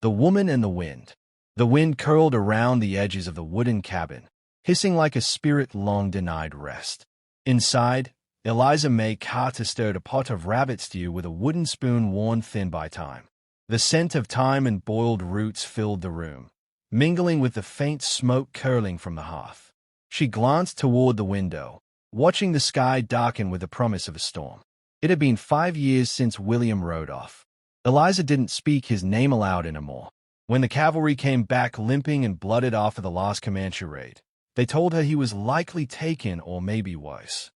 The Woman and the Wind. The wind curled around the edges of the wooden cabin, hissing like a spirit long denied rest. Inside, Eliza Mae Carter stirred a pot of rabbit stew with a wooden spoon worn thin by time. The scent of thyme and boiled roots filled the room, mingling with the faint smoke curling from the hearth. She glanced toward the window, watching the sky darken with the promise of a storm. It had been 5 years since William rode off. Eliza didn't speak his name aloud anymore. When the cavalry came back limping and blooded after the last Comanche raid, they told her he was likely taken or maybe worse.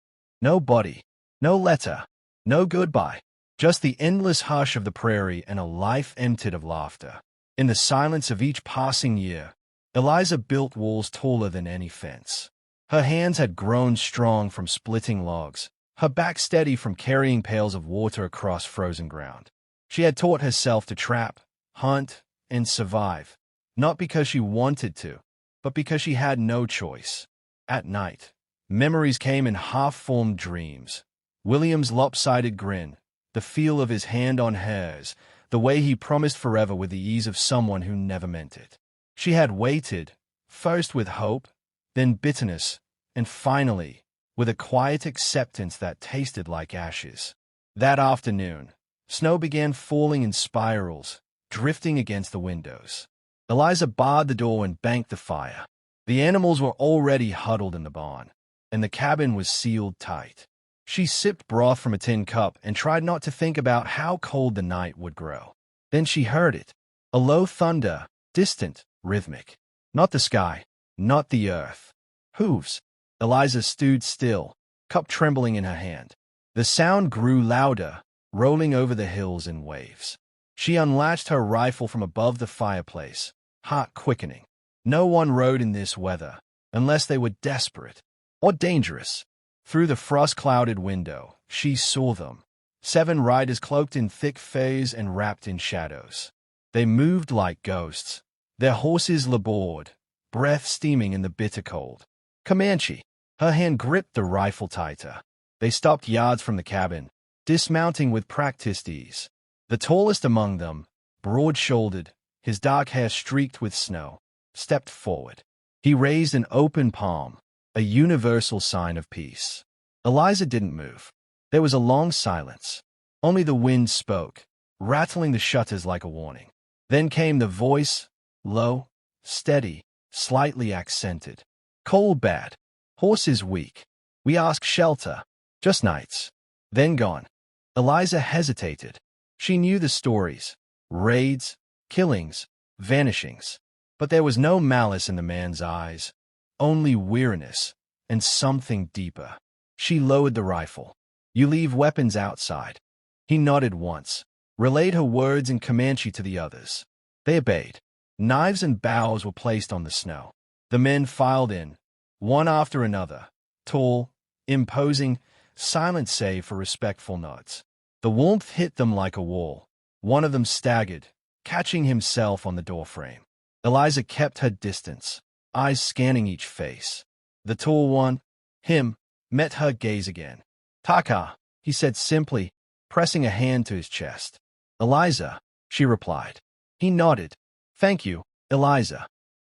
No body, no letter, no goodbye. Just the endless hush of the prairie and a life emptied of laughter. In the silence of each passing year, Eliza built walls taller than any fence. Her hands had grown strong from splitting logs, her back steady from carrying pails of water across frozen ground. She had taught herself to trap, hunt, and survive, not because she wanted to, but because she had no choice. At night, memories came in half-formed dreams. William's lopsided grin, the feel of his hand on hers, the way he promised forever with the ease of someone who never meant it. She had waited, first with hope, then bitterness, and finally, with a quiet acceptance that tasted like ashes. That afternoon, snow began falling in spirals, drifting against the windows. Eliza barred the door and banked the fire. The animals were already huddled in the barn, and the cabin was sealed tight. She sipped broth from a tin cup and tried not to think about how cold the night would grow. Then she heard it. A low thunder, distant, rhythmic. Not the sky, not the earth. Hooves. Eliza stood still, cup trembling in her hand. The sound grew louder, rolling over the hills in waves. She unlatched her rifle from above the fireplace, heart quickening. No one rode in this weather, unless they were desperate or dangerous. Through the frost-clouded window, she saw them. 7 riders cloaked in thick furs and wrapped in shadows. They moved like ghosts, their horses labored, breath steaming in the bitter cold. Comanche. Her hand gripped the rifle tighter. They stopped yards from the cabin, dismounting with practiced ease. The tallest among them, broad-shouldered, his dark hair streaked with snow, stepped forward. He raised an open palm, a universal sign of peace. Eliza didn't move. There was a long silence. Only the wind spoke, rattling the shutters like a warning. Then came the voice, low, steady, slightly accented. Cold bad. Horses weak. We ask shelter. Just nights. Then gone. Eliza hesitated. She knew the stories. Raids, killings, vanishings. But there was no malice in the man's eyes. Only weariness, and something deeper. She lowered the rifle. You leave weapons outside. He nodded once, relayed her words in Comanche to the others. They obeyed. Knives and boughs were placed on the snow. The men filed in, one after another, tall, imposing, silent save for respectful nods. The warmth hit them like a wall. One of them staggered, catching himself on the doorframe. Eliza kept her distance, eyes scanning each face. The tall one, him, met her gaze again. Taka, he said simply, pressing a hand to his chest. Eliza, she replied. He nodded. Thank you, Eliza.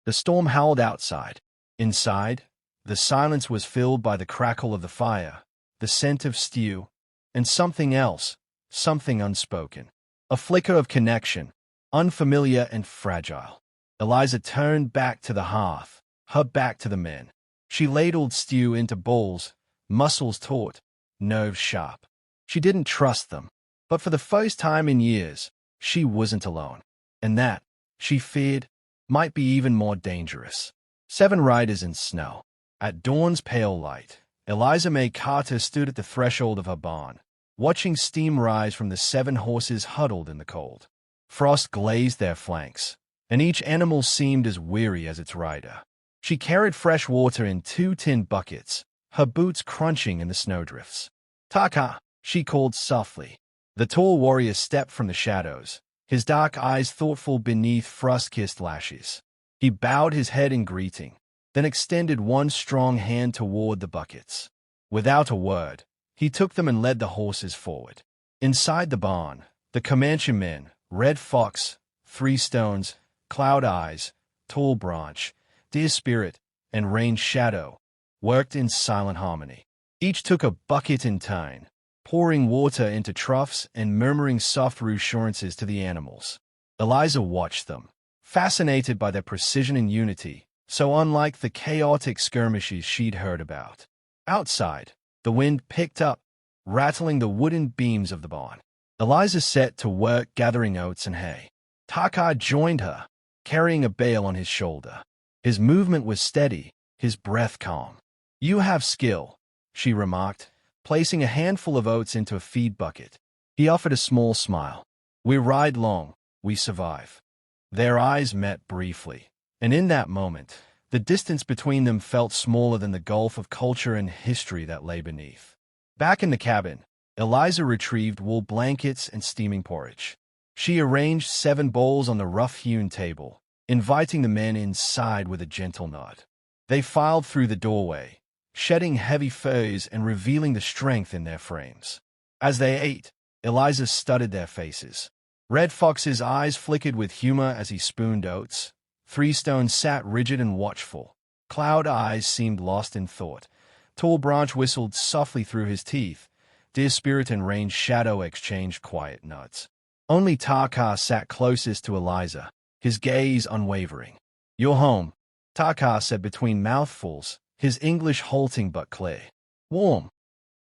The storm howled outside. Inside, the silence was filled by the crackle of the fire, the scent of stew, and something else, something unspoken. A flicker of connection, unfamiliar and fragile. Eliza turned back to the hearth, her back to the men. She ladled stew into bowls, muscles taut, nerves sharp. She didn't trust them, but for the first time in years, she wasn't alone. And that, she feared, might be even more dangerous. 7 riders in snow. At dawn's pale light, Eliza Mae Carter stood at the threshold of her barn, watching steam rise from the 7 horses huddled in the cold. Frost glazed their flanks, and each animal seemed as weary as its rider. She carried fresh water in 2 tin buckets, her boots crunching in the snowdrifts. Taka, she called softly. The tall warrior stepped from the shadows, his dark eyes thoughtful beneath frost-kissed lashes. He bowed his head in greeting, then extended one strong hand toward the buckets. Without a word, he took them and led the horses forward. Inside the barn, the Comanche men, Red Fox, Three stones, cloud eyes, tall branch, dear spirit, and rain shadow, worked in silent harmony. Each took a bucket in turn, pouring water into troughs and murmuring soft reassurances to the animals. Eliza watched them, fascinated by their precision and unity, so unlike the chaotic skirmishes she'd heard about. Outside, the wind picked up, rattling the wooden beams of the barn. Eliza set to work gathering oats and hay. Taka joined her, carrying a bale on his shoulder. His movement was steady, his breath calm. "You have skill," she remarked, placing a handful of oats into a feed bucket. He offered a small smile. "We ride long, we survive." Their eyes met briefly, and in that moment, the distance between them felt smaller than the gulf of culture and history that lay beneath. Back in the cabin, Eliza retrieved wool blankets and steaming porridge. She arranged 7 bowls on the rough-hewn table, inviting the men inside with a gentle nod. They filed through the doorway, shedding heavy furs and revealing the strength in their frames. As they ate, Eliza studied their faces. Red Fox's eyes flickered with humor as he spooned oats. Three Stone sat rigid and watchful. Cloud Eyes seemed lost in thought. Tall Branch whistled softly through his teeth. Dear Spirit and Rain Shadow exchanged quiet nods. Only Taka sat closest to Eliza, his gaze unwavering. "You're home," Taka said between mouthfuls, his English halting but clear. "Warm.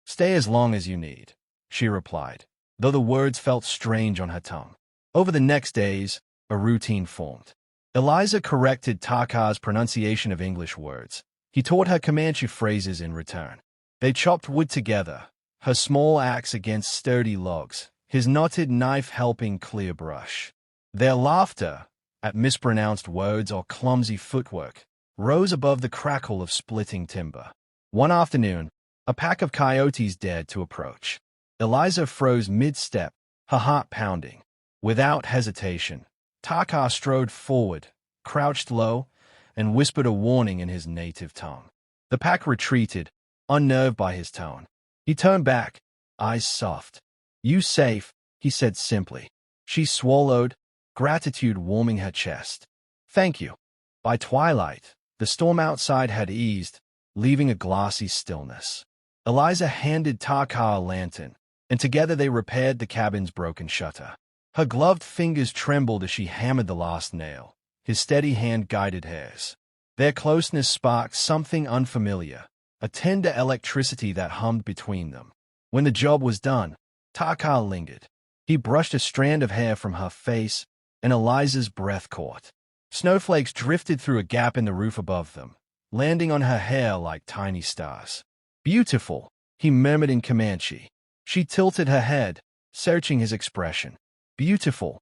Stay as long as you need," she replied, though the words felt strange on her tongue. Over the next days, a routine formed. Eliza corrected Taka's pronunciation of English words. He taught her Comanche phrases in return. They chopped wood together, her small axe against sturdy logs, his knotted knife helping clear brush. Their laughter, at mispronounced words or clumsy footwork, rose above the crackle of splitting timber. One afternoon, a pack of coyotes dared to approach. Eliza froze mid-step, her heart pounding. Without hesitation, Taka strode forward, crouched low, and whispered a warning in his native tongue. The pack retreated, unnerved by his tone. He turned back, eyes soft. "You safe," he said simply. She swallowed, gratitude warming her chest. "Thank you." By twilight, the storm outside had eased, leaving a glassy stillness. Eliza handed Taka a lantern, and together they repaired the cabin's broken shutter. Her gloved fingers trembled as she hammered the last nail. His steady hand guided hers. Their closeness sparked something unfamiliar, a tender electricity that hummed between them. When the job was done, Taka lingered. He brushed a strand of hair from her face, and Eliza's breath caught. Snowflakes drifted through a gap in the roof above them, landing on her hair like tiny stars. "Beautiful," he murmured in Comanche. She tilted her head, searching his expression. "Beautiful."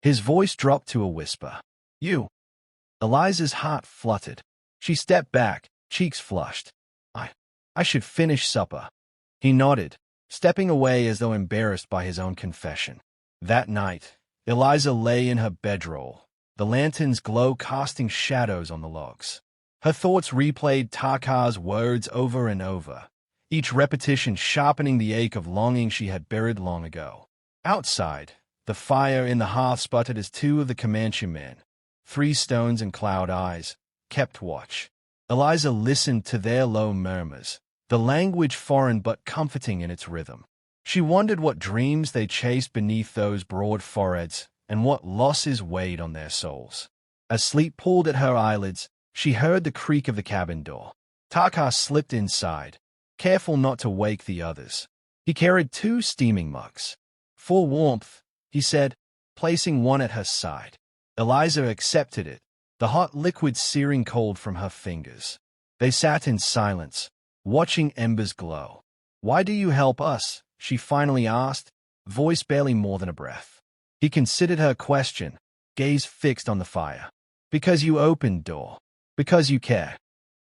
His voice dropped to a whisper. "You." Eliza's heart fluttered. She stepped back, cheeks flushed. I should finish supper." He nodded, stepping away as though embarrassed by his own confession. That night, Eliza lay in her bedroll, the lantern's glow casting shadows on the logs. Her thoughts replayed Taka's words over and over, each repetition sharpening the ache of longing she had buried long ago. Outside, the fire in the hearth sputtered as 2 of the Comanche men, Three Stones and Cloud Eyes, kept watch. Eliza listened to their low murmurs, the language foreign but comforting in its rhythm. She wondered what dreams they chased beneath those broad foreheads and what losses weighed on their souls. As sleep pulled at her eyelids, she heard the creak of the cabin door. Taka slipped inside, careful not to wake the others. He carried 2 steaming mugs. "For warmth," he said, placing one at her side. Eliza accepted it, the hot liquid searing cold from her fingers. They sat in silence, watching embers glow. "Why do you help us?" she finally asked, voice barely more than a breath. He considered her question, gaze fixed on the fire. "Because you opened door. Because you care."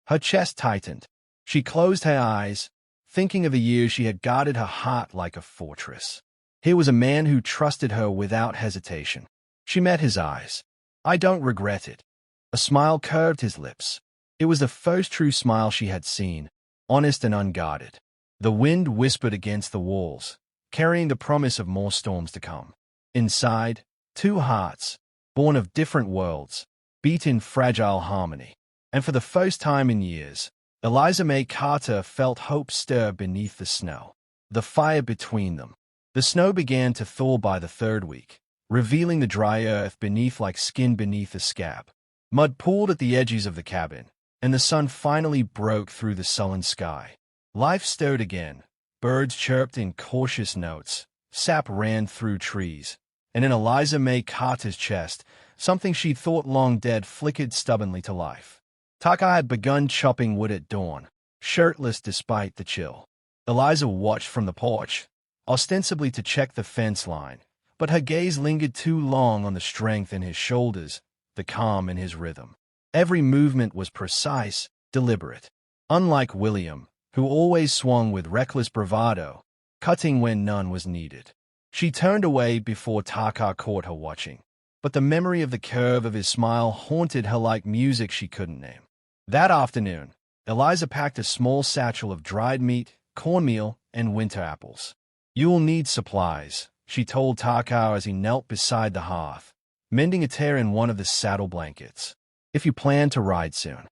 Her chest tightened. She closed her eyes, thinking of the years she had guarded her heart like a fortress. Here was a man who trusted her without hesitation. She met his eyes. "I don't regret it." A smile curved his lips. It was the first true smile she had seen, honest and unguarded. The wind whispered against the walls, carrying the promise of more storms to come. Inside, 2 hearts, born of different worlds, beat in fragile harmony. And for the first time in years, Eliza Mae Carter felt hope stir beneath the snow. The fire between them. The snow began to thaw by the third week, revealing the dry earth beneath like skin beneath a scab. Mud pooled at the edges of the cabin, and the sun finally broke through the sullen sky. Life stirred again. Birds chirped in cautious notes. Sap ran through trees. And in Eliza Mae Carter's chest, something she'd thought long dead flickered stubbornly to life. Taka had begun chopping wood at dawn, shirtless despite the chill. Eliza watched from the porch, ostensibly to check the fence line, but her gaze lingered too long on the strength in his shoulders, the calm in his rhythm. Every movement was precise, deliberate. Unlike William, who always swung with reckless bravado, cutting when none was needed. She turned away before Taka caught her watching, but the memory of the curve of his smile haunted her like music she couldn't name. That afternoon, Eliza packed a small satchel of dried meat, cornmeal, and winter apples. "You'll need supplies," she told Taka as he knelt beside the hearth, mending a tear in one of the saddle blankets. "If you plan to ride soon."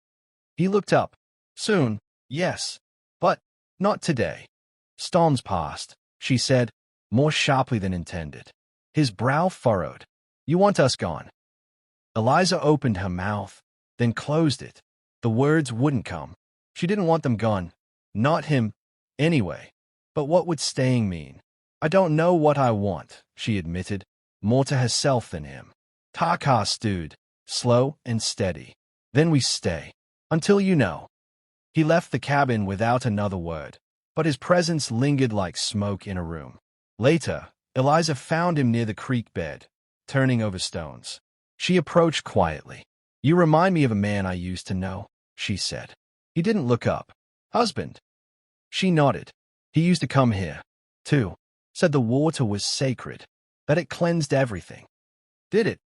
He looked up. "Soon, yes, but not today." "Storms passed," she said, more sharply than intended. His brow furrowed. "You want us gone?" Eliza opened her mouth, then closed it. The words wouldn't come. She didn't want them gone. Not him, anyway. But what would staying mean? "I don't know what I want," she admitted, more to herself than him. Taka stewed, slow and steady. "Then we stay. Until you know." He left the cabin without another word, but his presence lingered like smoke in a room. Later, Eliza found him near the creek bed, turning over stones. She approached quietly. "You remind me of a man I used to know," she said. He didn't look up. "Husband?" She nodded. "He used to come here, too. Said the water was sacred, that it cleansed everything." "Did it?"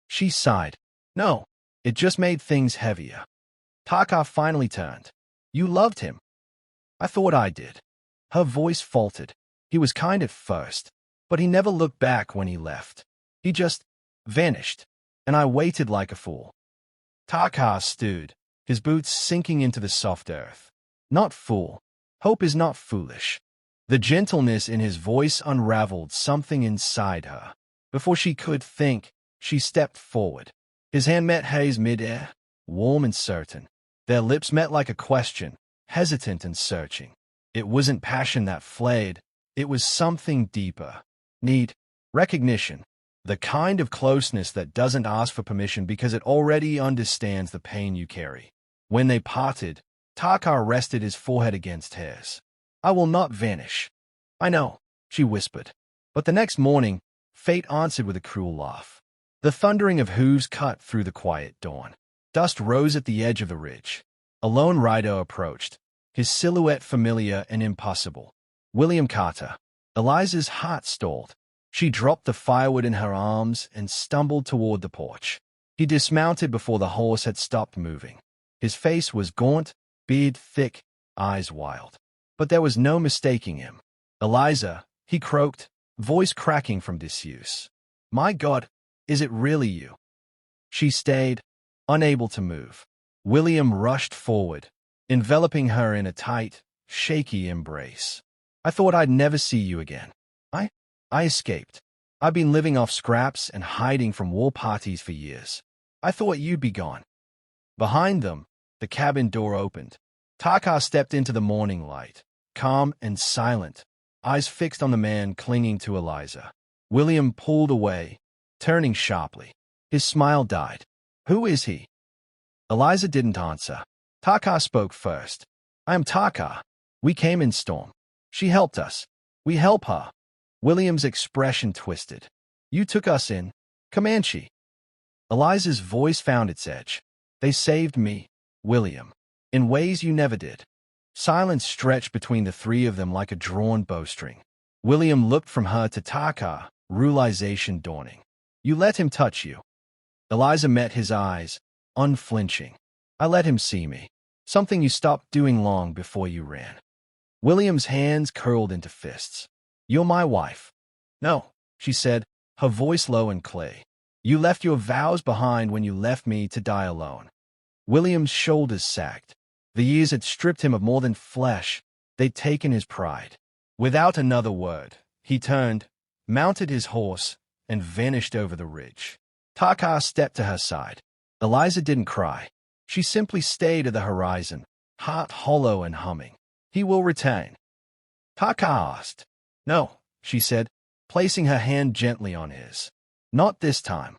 She sighed. "No, it just made things heavier." Taka finally turned. "You loved him." "I thought I did." Her voice faltered. "He was kind at first, but he never looked back when he left. He just vanished, and I waited like a fool." Taka stewed, his boots sinking into the soft earth. "Not fool. Hope is not foolish." The gentleness in his voice unraveled something inside her. Before she could think, she stepped forward. His hand met hers mid-air, warm and certain. Their lips met like a question, hesitant and searching. It wasn't passion that flayed. It was something deeper. Need, recognition. The kind of closeness that doesn't ask for permission because it already understands the pain you carry. When they parted, Taka rested his forehead against hers. "I will not vanish." "I know," she whispered. But the next morning, fate answered with a cruel laugh. The thundering of hooves cut through the quiet dawn. Dust rose at the edge of the ridge. A lone rider approached, his silhouette familiar and impossible. William Carter. Eliza's heart stalled. She dropped the firewood in her arms and stumbled toward the porch. He dismounted before the horse had stopped moving. His face was gaunt, beard thick, eyes wild. But there was no mistaking him. "Eliza," he croaked, voice cracking from disuse. "My God, is it really you?" She stayed, unable to move. William rushed forward, enveloping her in a tight, shaky embrace. "I thought I'd never see you again. I escaped. I've been living off scraps and hiding from war parties for years. I thought you'd be gone." Behind them, the cabin door opened. Taka stepped into the morning light, calm and silent, eyes fixed on the man clinging to Eliza. William pulled away, turning sharply. His smile died. "Who is he?" Eliza didn't answer. Taka spoke first. "I am Taka. We came in storm. She helped us. We help her." William's expression twisted. "You took us in, Comanche." Eliza's voice found its edge. "They saved me, William, in ways you never did." Silence stretched between the three of them like a drawn bowstring. William looked from her to Taka, realization dawning. "You let him touch you." Eliza met his eyes, unflinching. "I let him see me. Something you stopped doing long before you ran." William's hands curled into fists. "You're my wife." "No," she said, her voice low and clay. You left your vows behind when you left me to die alone. William's shoulders sagged. The years had stripped him of more than flesh. They'd taken his pride. Without another word, he turned, mounted his horse, and vanished over the ridge. Taka stepped to her side. Eliza didn't cry. She simply stayed at the horizon, heart hollow and humming. He will return. Taka asked. No, she said, placing her hand gently on his. Not this time.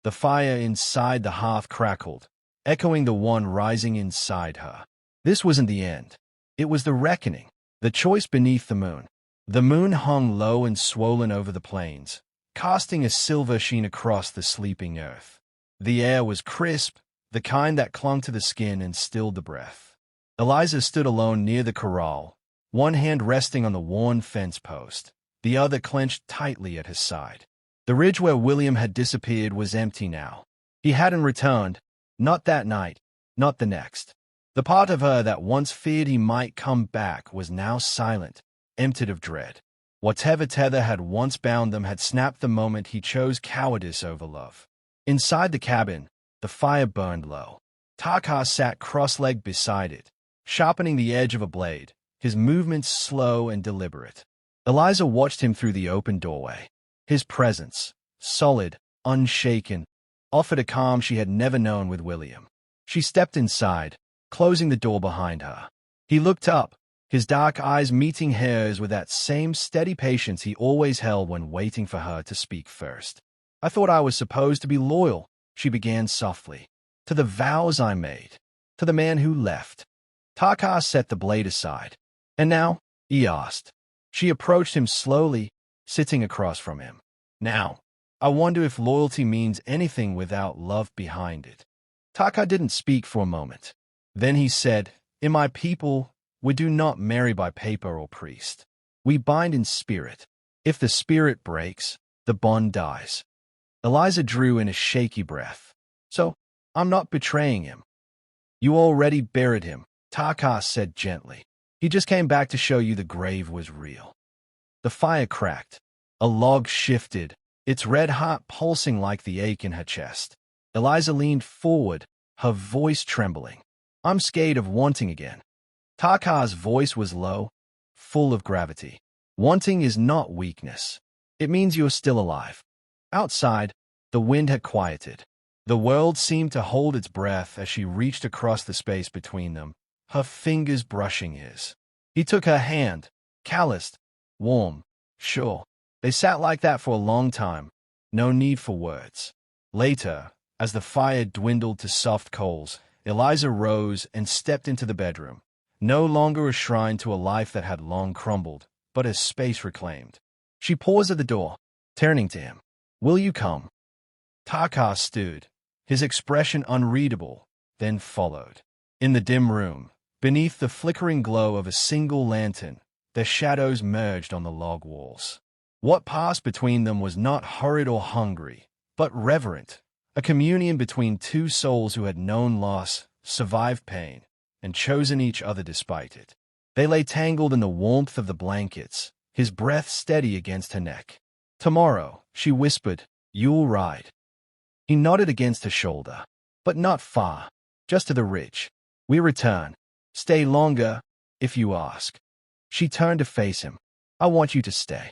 The fire inside the hearth crackled, echoing the one rising inside her. This wasn't the end. It was the reckoning, the choice beneath the moon. The moon hung low and swollen over the plains, casting a silver sheen across the sleeping earth. The air was crisp, the kind that clung to the skin and stilled the breath. Eliza stood alone near the corral, one hand resting on the worn fence post, the other clenched tightly at his side. The ridge where William had disappeared was empty now. He hadn't returned, not that night, not the next. The part of her that once feared he might come back was now silent, emptied of dread. Whatever tether had once bound them had snapped the moment he chose cowardice over love. Inside the cabin, the fire burned low. Taka sat cross-legged beside it, sharpening the edge of a blade, his movements slow and deliberate. Eliza watched him through the open doorway. His presence, solid, unshaken, offered a calm she had never known with William. She stepped inside, closing the door behind her. He looked up, his dark eyes meeting hers with that same steady patience he always held when waiting for her to speak first. I thought I was supposed to be loyal, she began softly, to the vows I made, to the man who left. Taka set the blade aside. And now? He asked. She approached him slowly, sitting across from him. Now, I wonder if loyalty means anything without love behind it. Taka didn't speak for a moment. Then he said, In my people, we do not marry by paper or priest. We bind in spirit. If the spirit breaks, the bond dies. Eliza drew in a shaky breath. So, I'm not betraying him. You already buried him, Taka said gently. He just came back to show you the grave was real. The fire cracked. A log shifted, its red heart pulsing like the ache in her chest. Eliza leaned forward, her voice trembling. I'm scared of wanting again. Taka's voice was low, full of gravity. Wanting is not weakness. It means you're still alive. Outside, the wind had quieted. The world seemed to hold its breath as she reached across the space between them, her fingers brushing his. He took her hand, calloused, warm, sure. They sat like that for a long time, no need for words. Later, as the fire dwindled to soft coals, Eliza rose and stepped into the bedroom, no longer a shrine to a life that had long crumbled, but a space reclaimed. She paused at the door, turning to him. Will you come? Taka stood, his expression unreadable, then followed. In the dim room, beneath the flickering glow of a single lantern, their shadows merged on the log walls. What passed between them was not hurried or hungry, but reverent, a communion between two souls who had known loss, survived pain, and chosen each other despite it. They lay tangled in the warmth of the blankets, his breath steady against her neck. Tomorrow, she whispered, you'll ride. He nodded against her shoulder, but not far, just to the ridge. We return. Stay longer, if you ask. She turned to face him. I want you to stay.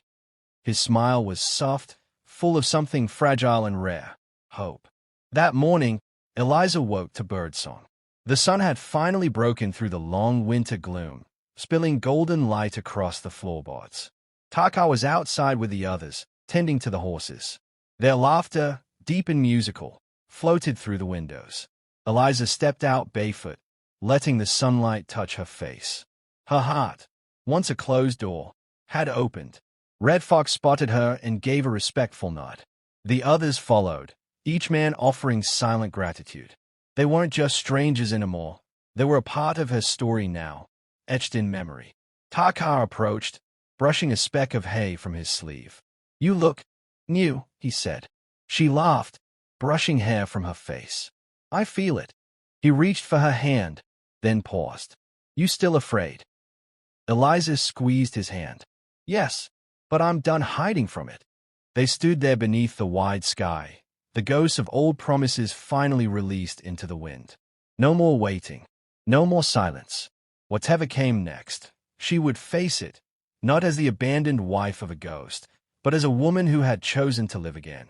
His smile was soft, full of something fragile and rare, hope. That morning, Eliza woke to birdsong. The sun had finally broken through the long winter gloom, spilling golden light across the floorboards. Taka was outside with the others, tending to the horses. Their laughter, deep and musical, floated through the windows. Eliza stepped out barefoot, letting the sunlight touch her face. Her heart, once a closed door, had opened. Red Fox spotted her and gave a respectful nod. The others followed, each man offering silent gratitude. They weren't just strangers anymore. They were a part of her story now, etched in memory. Taka approached, brushing a speck of hay from his sleeve. You look new, he said. She laughed, brushing hair from her face. I feel it. He reached for her hand, then paused. You still afraid? Eliza squeezed his hand. Yes, but I'm done hiding from it. They stood there beneath the wide sky, the ghosts of old promises finally released into the wind. No more waiting. No more silence. Whatever came next, she would face it, not as the abandoned wife of a ghost, but as a woman who had chosen to live again.